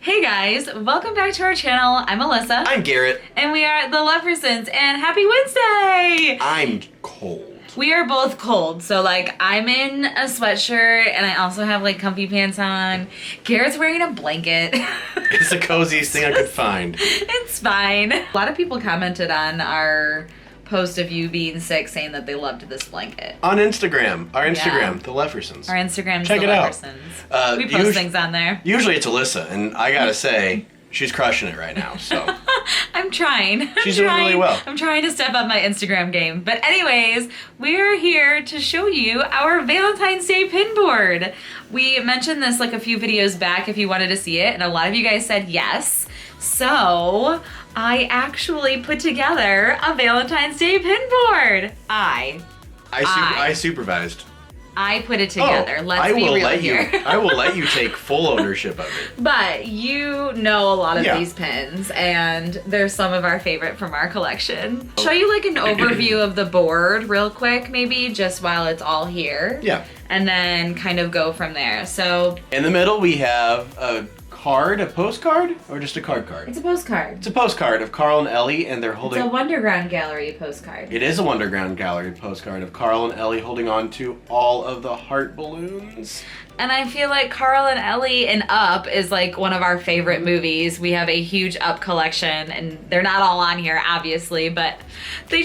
Hey guys, welcome back to our channel. I'm Alyssa. I'm Garrett. And we are the Leffersons, and happy Wednesday! I'm cold. We are both cold, so I'm in a sweatshirt and I also have comfy pants on. Garrett's wearing a blanket. It's the coziest thing I could find. It's fine. A lot of people commented on our post of you being sick saying that they loved this blanket. On Instagram. Our Instagram, Yeah. the Leffersons. Our Instagram's Check the it out. Leffersons. We post things on there. Usually it's Alyssa, and I gotta say, she's crushing it right now, so. I'm trying. She's doing really well. I'm trying to step up my Instagram game. But anyways, we're here to show you our Valentine's Day pin board. We mentioned this a few videos back if you wanted to see it, and a lot of you guys said yes. So I actually put together a Valentine's Day pin board. I supervised. I put it together. Let's be real here. I will let you take full ownership of it. But you know a lot of these pins, and they're some of our favorite from our collection. Show you an overview of the board real quick, maybe, just while it's all here. Yeah. And then kind of go from there. So in the middle we have a postcard, or just a card? It's a postcard. It's a postcard of Carl and Ellie, and they're holding... It's a Wonderground Gallery postcard. It is a Wonderground Gallery postcard of Carl and Ellie holding on to all of the heart balloons. And I feel like Carl and Ellie and Up is one of our favorite movies. We have a huge Up collection, and they're not all on here, obviously, but they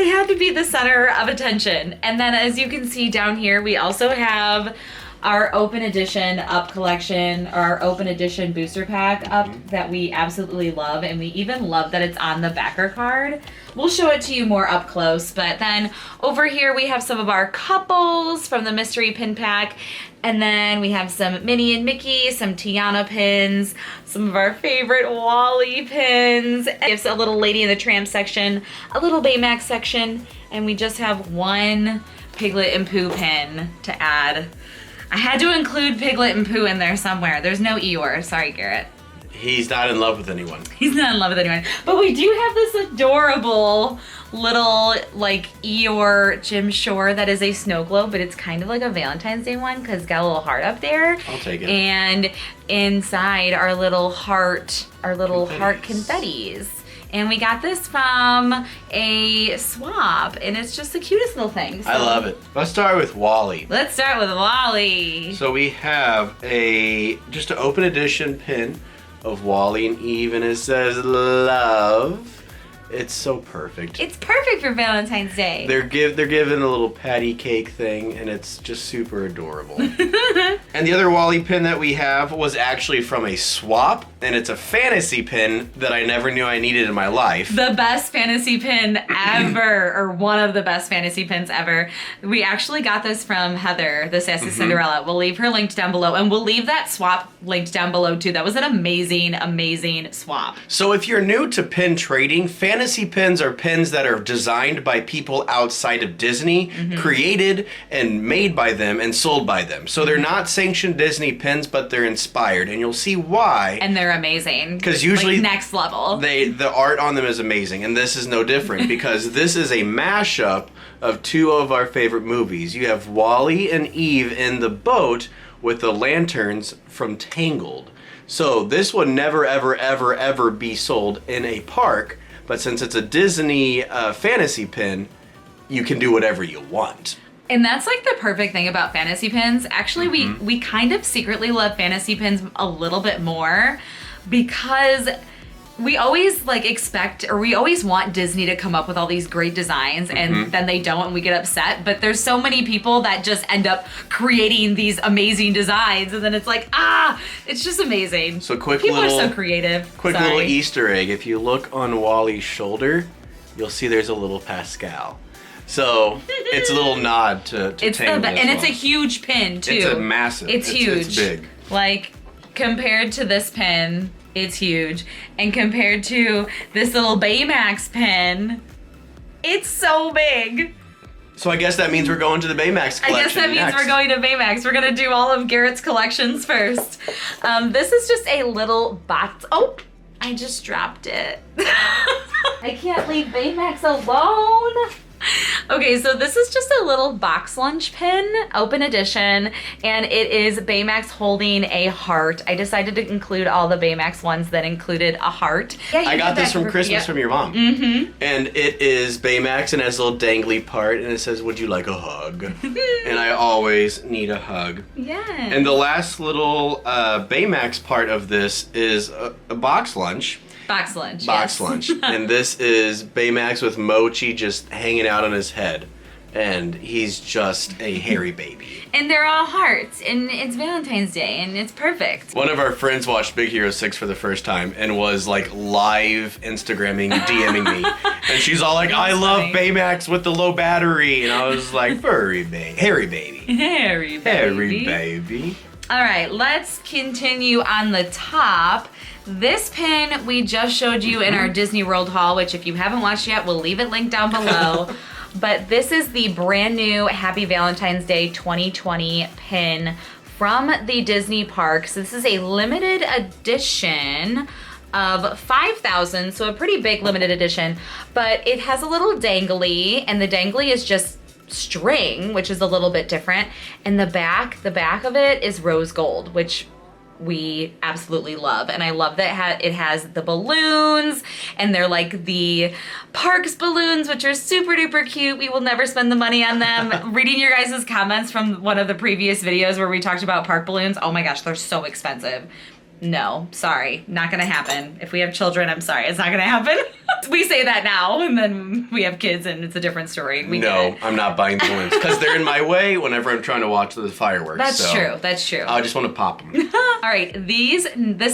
had to be the center of attention. And then as you can see down here, we also have our open edition Up collection, or our open edition booster pack Up that we absolutely love, and we even love that it's on the backer card. We'll show it to you more up close, but then over here we have some of our couples from the mystery pin pack, and then we have some Minnie and Mickey, some Tiana pins, some of our favorite Wally pins. It's a little Lady in the Tramp section, a little Baymax section, and we just have one Piglet and Pooh pin to add. I had to include Piglet and Pooh in there somewhere. There's no Eeyore. Sorry, Garrett. He's not in love with anyone. He's not in love with anyone. But we do have this adorable little Eeyore Jim Shore that is a snow globe, but it's kind of like a Valentine's Day one because it's got a little heart up there. I'll take it. And inside our little heart confettis. And we got this from a swap, and it's just the cutest little thing. So I love it. Let's start with Wally. Let's start with Wally. So we have just an open edition pin of Wally and Eve, and it says love. It's so perfect. It's perfect for Valentine's Day. They're giving a little patty cake thing, and it's just super adorable. And the other Wally pin that we have was actually from a swap, and it's a fantasy pin that I never knew I needed in my life. The best fantasy pin ever, or one of the best fantasy pins ever. We actually got this from Heather, the Sassy Cinderella. We'll leave her linked down below, and we'll leave that swap linked down below too. That was an amazing, amazing swap. So if you're new to pin trading, fantasy pins are pins that are designed by people outside of Disney, created and made by them and sold by them. So they're not sanctioned Disney pins, but they're inspired, and you'll see why. And they're amazing. Because usually next level. The art on them is amazing, and this is no different because this is a mashup of two of our favorite movies. You have Wally and Eve in the boat with the lanterns from Tangled. So this would never, ever, ever, ever be sold in a park. But since it's a Disney fantasy pin, you can do whatever you want. And that's the perfect thing about fantasy pins. Actually, we kind of secretly love fantasy pins a little bit more because we always we always want Disney to come up with all these great designs, and then they don't, and we get upset. But there's so many people that just end up creating these amazing designs, and then it's it's just amazing. So people are so creative. Little Easter egg. If you look on Wally's shoulder, you'll see there's a little Pascal. So it's a little nod to Tangled and it's a huge pin too. It's a massive. It's huge. It's big. Compared to this pin, it's huge. And compared to this little Baymax pin, it's so big. So I guess that means we're going to the Baymax collection. I guess that means we're going to Baymax. We're going to do all of Garrett's collections first. This is just a little box. Oh, I just dropped it. I can't leave Baymax alone. Okay, so this is just a little box lunch pin, open edition, and it is Baymax holding a heart. I decided to include all the Baymax ones that incled a heart. Yeah, I got this from Christmas from your mom. Mm-hmm. And it is Baymax and has a little dangly part, and it says, "Would you like a hug?" And I always need a hug. Yeah. And the last little Baymax part of this is a box lunch. Box lunch. Box lunch. And this is Baymax with Mochi just hanging out on his head. And he's just a hairy baby. And they're all hearts, and it's Valentine's Day, and it's perfect. One of our friends watched Big Hero 6 for the first time and was like live Instagramming, DMing me. And she's all like, "I love Baymax with the low battery." And I was like, hairy baby. Hairy baby. Hairy baby. All right, let's continue on the top. This pin we just showed you in our Disney World haul, which if you haven't watched yet, we'll leave it linked down below. But this is the brand new Happy Valentine's Day 2020 pin from the Disney parks. This is a limited edition of 5,000, so a pretty big limited edition, but it has a little dangly, and the dangly is just string, which is a little bit different. And the back of it is rose gold, which we absolutely love. And I love that it has the balloons, and they're like the parks balloons, which are super duper cute. We will never spend the money on them. Reading your guys' comments from one of the previous videos where we talked about park balloons, oh my gosh, they're so expensive. No, sorry, not gonna happen. If we have children, I'm sorry, it's not gonna happen. We say that now, and then we have kids, and it's a different story. No, I'm not buying the balloons because they're in my way whenever I'm trying to watch the fireworks. That's true. That's true. I just want to pop them. All right, this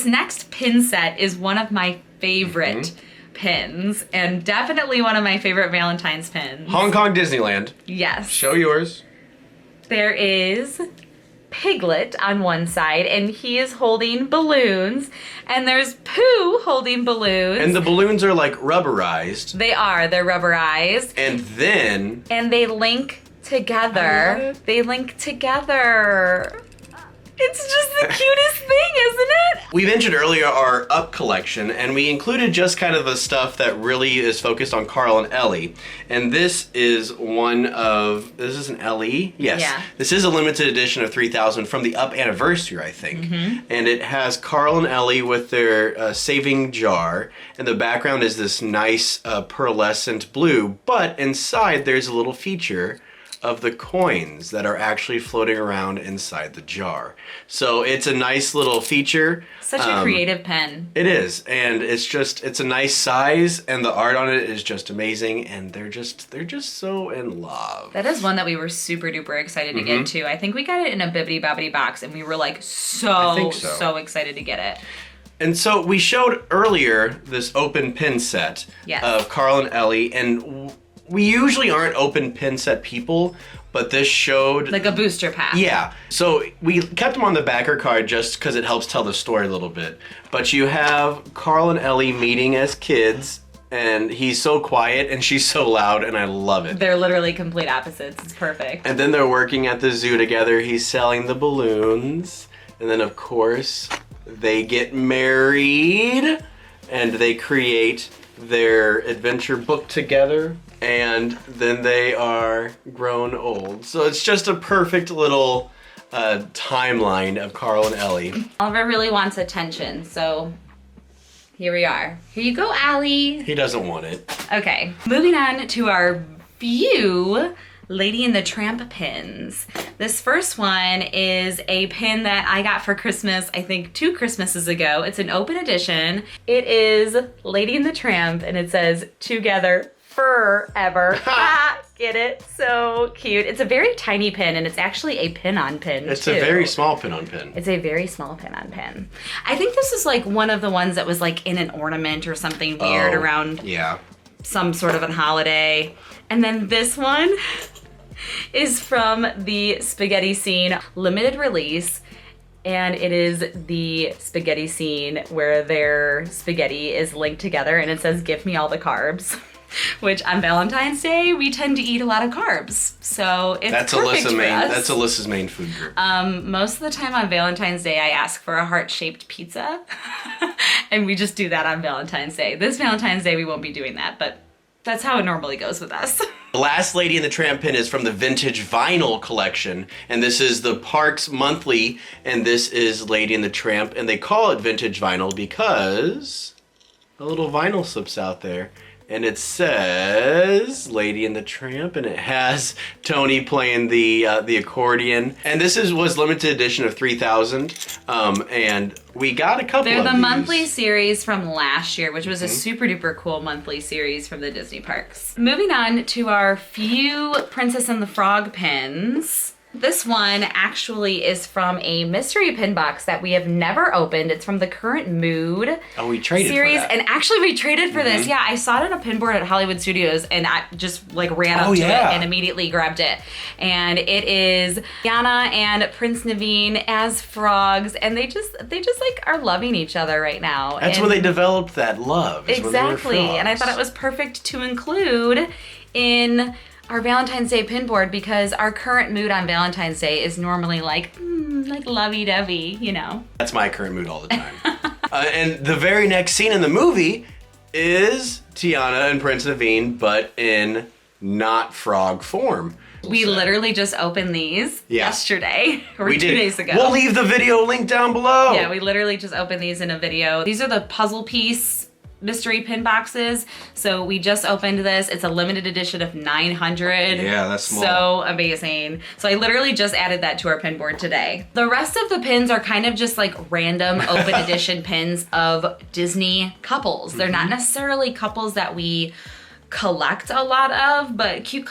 next pin set is one of my favorite pins, and definitely one of my favorite Valentine's pins. Hong Kong Disneyland. Yes. Show yours. There is Piglet on one side, and he is holding balloons, and there's Pooh holding balloons. And the balloons are like rubberized. They're rubberized. And they link together. They link together. It's just the cutest thing, isn't it? We mentioned earlier our Up collection, and we included just kind of the stuff that really is focused on Carl and Ellie. And this is this is an Ellie? Yes. Yeah. This is a limited edition of 3,000 from the Up anniversary, I think. Mm-hmm. And it has Carl and Ellie with their saving jar, and the background is this nice pearlescent blue, but inside there's a little feature of the coins that are actually floating around inside the jar. So it's a nice little feature. Such a creative pen. It is, and it's a nice size, and the art on it is just amazing, and they're just so in love. That is one that we were super duper excited to get too. I think we got it in a bibbidi bobbidi box, and we were like so excited to get it. And so we showed earlier this open pin set of Carl and Ellie, and we usually aren't open pin set people, but this showed like a booster pack. Yeah. So we kept them on the backer card just because it helps tell the story a little bit. But you have Carl and Ellie meeting as kids, and he's so quiet and she's so loud, and I love it. They're literally complete opposites. It's perfect. And then they're working at the zoo together. He's selling the balloons. And then, of course, they get married, and they create their adventure book together. And then they are grown old. So it's just a perfect little timeline of Carl and Ellie. Oliver really wants attention, so here we are. Here you go, Allie. He doesn't want it. Okay, moving on to our few Lady and the Tramp pins. This first one is a pin that I got for Christmas, I think 2 Christmases ago. It's an open edition. It is Lady and the Tramp, and it says, "Together forever." Get it? So cute. It's a very tiny pin, and it's actually a pin-on pin, It's too. a very small pin-on pin. It's a very small pin-on pin. I think this is like one of the ones that was like in an ornament or something weird around some sort of a holiday. And then this one is from the Spaghetti Scene limited release. And it is the spaghetti scene where their spaghetti is linked together, and it says, "Give me all the carbs." Which on Valentine's Day, we tend to eat a lot of carbs. So it's perfect for us. That's Alyssa's main food group. Most of the time on Valentine's Day, I ask for a heart-shaped pizza. And we just do that on Valentine's Day. This Valentine's Day, we won't be doing that, but that's how it normally goes with us. The last Lady and the Tramp pin is from the vintage vinyl collection, and this is the Parks Monthly, and this is Lady and the Tramp, and they call it vintage vinyl because a little vinyl slips out there, and it says Lady and the Tramp, and it has Tony playing the accordion, and this was limited edition of 3,000, and we got a couple They're of the these. monthly series from last year, which was a super duper cool monthly series from the Disney parks. Moving on to our few Princess and the Frog pins. This one actually is from a mystery pin box that we have never opened. It's from the Current Mood we traded series. for that. And actually we traded for this. Yeah, I saw it on a pin board at Hollywood Studios and I just like ran up to it and immediately grabbed it. And it is Yana and Prince Naveen as frogs, and they just like are loving each other right now. That's when they developed that love. Exactly. And I thought it was perfect to include in our Valentine's Day pin board because our current mood on Valentine's Day is normally like lovey-dovey, you know. That's my current mood all the time. And the very next scene in the movie is Tiana and Prince Naveen, but in not frog form. We literally just opened these yesterday or 2 days ago. We'll leave the video link down below. Yeah, we literally just opened these in a video. These are the puzzle piece mystery pin boxes. So we just opened this. It's a limited edition of 900. Yeah, that's small. So amazing. So I literally just added that to our pin board today. The rest of the pins are kind of just like random open edition pins of Disney couples. They're not necessarily couples that we collect a lot of, but cute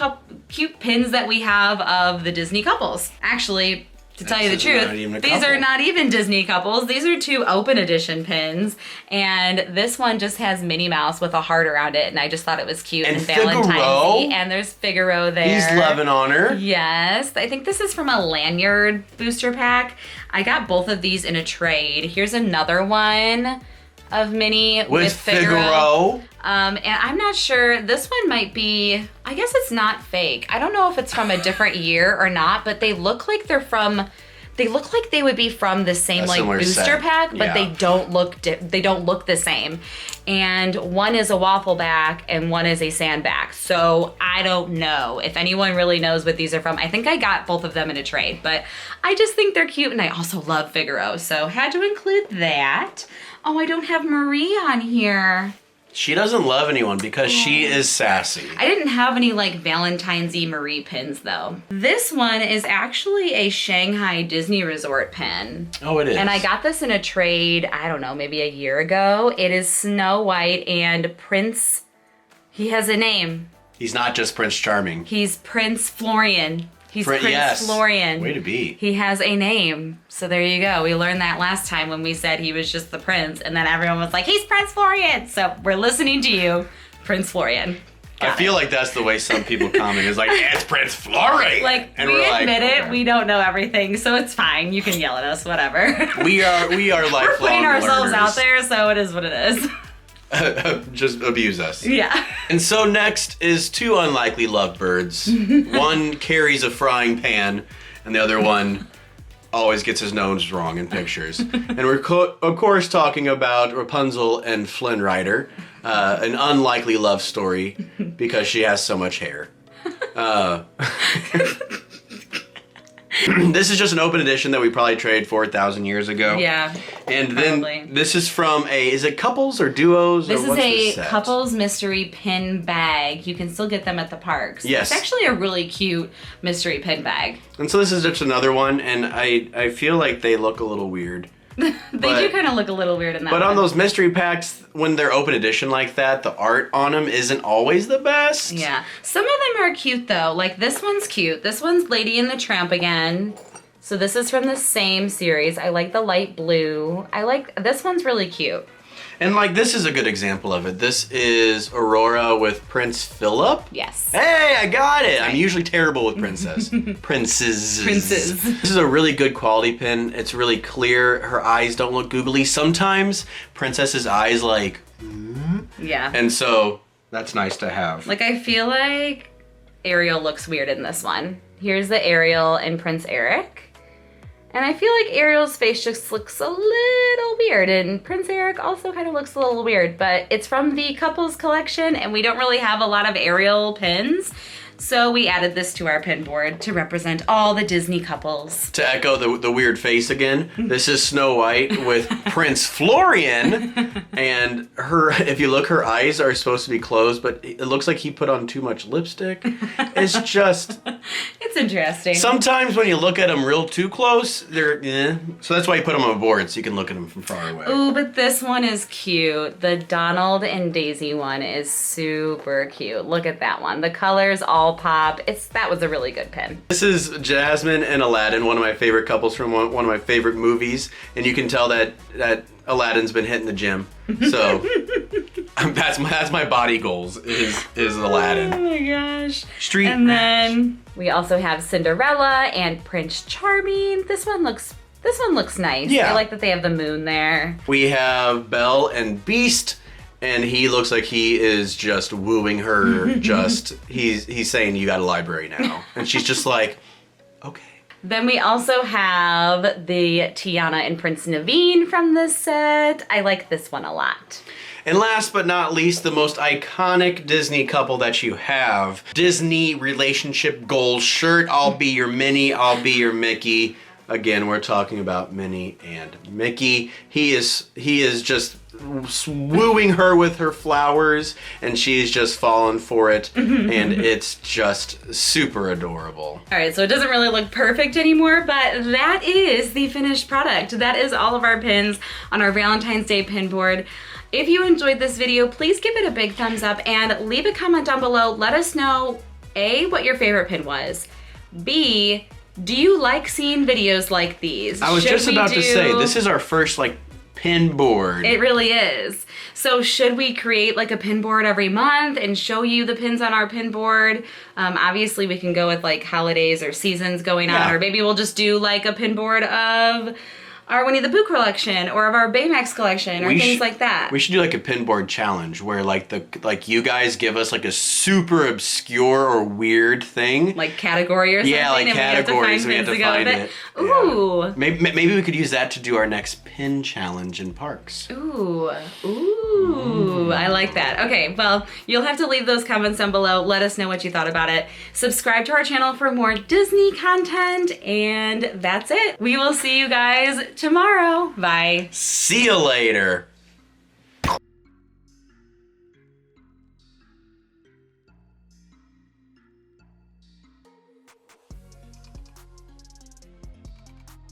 pins that we have of the Disney couples. Actually, to tell you the truth, these are not even Disney couples. These are 2 open edition pins, and this one just has Minnie Mouse with a heart around it, and I just thought it was cute and Valentine's-y. And there's Figaro there. He's loving on her. Yes, I think this is from a lanyard booster pack. I got both of these in a trade. Here's another one of Minnie with Figaro. And I'm not sure, this one might be, I guess it's not fake. I don't know if it's from a different year or not, but they look like they look like they would be from the same like booster pack, but they don't look the same. And one is a waffle back and one is a sandbag. So I don't know if anyone really knows what these are from. I think I got both of them in a trade, but I just think they're cute and I also love Figaro. So had to include that. Oh, I don't have Marie on here. She doesn't love anyone because she is sassy. I didn't have any like Valentine's-y Marie pins though. This one is actually a Shanghai Disney Resort pin. Oh, it is. And I got this in a trade, I don't know, maybe a year ago. It is Snow White and Prince, he has a name. He's not just Prince Charming. He's Prince Florian. He's Prince Florian. Way to be. He has a name. So there you go. We learned that last time when we said he was just the prince. And then everyone was like, he's Prince Florian. So we're listening to you, Prince Florian. I feel like that's the way some people comment. Is like, it's Prince Florian. Like, and we admit it. We don't know everything. So it's fine. You can yell at us, whatever. We are lifelong We're putting ourselves learners. out there. So it is what it is. Just abuse us. Yeah. And so next is 2 unlikely lovebirds. One carries a frying pan, and the other one always gets his nose wrong in pictures. And we're of course talking about Rapunzel and Flynn Rider, an unlikely love story because she has so much hair. This is just an open edition that we probably traded for 1,000 years ago. Yeah. And then this is from is it couples or duos? This is a couples mystery pin bag. You can still get them at the parks. Yes. It's actually a really cute mystery pin bag. And so this is just another one, and I feel like they look a little weird. They do kind of look a little weird in that But one. on those mystery packs, when they're open edition like that, the art on them isn't always the best. Yeah. Some of them are cute, though. Like, this one's cute. This one's Lady and the Tramp again. So this is from the same series. I like the light blue. This one's really cute. And, like, this is a good example of it. This is Aurora with Prince Philip. Yes. Hey, I got it. I'm usually terrible with princes. Princes. This is a really good quality pin. It's really clear. Her eyes don't look googly. Sometimes Princess's eyes, like, Yeah. And so that's nice to have. Like, I feel like Ariel looks weird in this one. Here's the Ariel and Prince Eric. And I feel like Ariel's face just looks a little weird, and Prince Eric also kind of looks a little weird, but it's from the couples collection, and we don't really have a lot of Ariel pins, So we added this to our pin board to represent all the Disney couples. To echo the weird face again, this is Snow White with Prince Florian, and if you look, her eyes are supposed to be closed, but it looks like he put on too much lipstick. It's just... It's interesting. Sometimes when you look at them real too close, they're So that's why you put them on a board, so you can look at them from far away. Ooh, but this one is cute. The Donald and Daisy one is super cute. Look at that one. The colors all pop. That was a really good pin. This is Jasmine and Aladdin, one of my favorite couples from one of my favorite movies, and you can tell that Aladdin's been hitting the gym. So that's my body goals is Aladdin. Oh my gosh. Street And then we also have Cinderella and Prince Charming. This one looks nice. Yeah. I like that they have the moon there. We have Belle and Beast, and he looks like he is just wooing her. He's saying, you got a library now. And she's just like, okay. Then we also have the Tiana and Prince Naveen from this set. I like this one a lot. And last but not least, the most iconic Disney couple that you have. Disney relationship goals shirt. I'll be your Minnie, I'll be your Mickey. Again, we're talking about Minnie and Mickey. He is just wooing her with her flowers, and she's just fallen for it, and it's just super adorable. All right, so it doesn't really look perfect anymore, but that is the finished product. That is all of our pins on our Valentine's Day pin board. If you enjoyed this video, please give it a big thumbs up and leave a comment down below. Let us know, A, what your favorite pin was, B, do you like seeing videos like these? I was just about to say, this is our first pin board. It really is. So should we create a pin board every month and show you the pins on our pin board? Obviously we can go with holidays or seasons going on, or maybe we'll just do a pin board of our Winnie the Pooh collection or of our Baymax collection or things like that. We should do a pin board challenge where you guys give us a super obscure or weird thing. Category or something. Yeah, categories. We have to find it. Ooh. Yeah. Maybe we could use that to do our next pin challenge in parks. Ooh. I like that. Okay, well, you'll have to leave those comments down below. Let us know what you thought about it. Subscribe to our channel for more Disney content, and that's it. We will see you guys tomorrow. Bye. See you later.